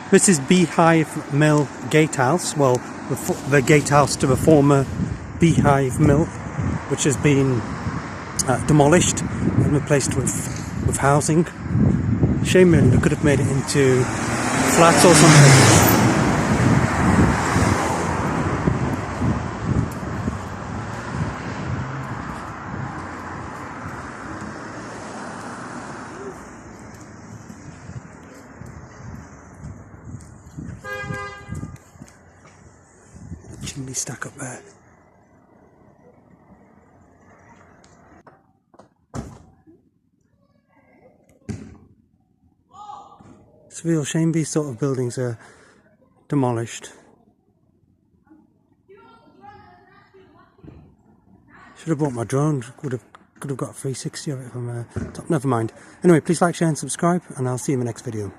This is Beehive Mill Gatehouse. Well, the gatehouse to the former Beehive Mill, which has been demolished and replaced with housing. Shame really, they could have made it into flats or something. Chimney stack up there. It's a real shame these sort of buildings are demolished. Should have bought my drone. Could have got a 360 of it from top. Never mind. Anyway, please like, share and subscribe, and I'll see you in the next video.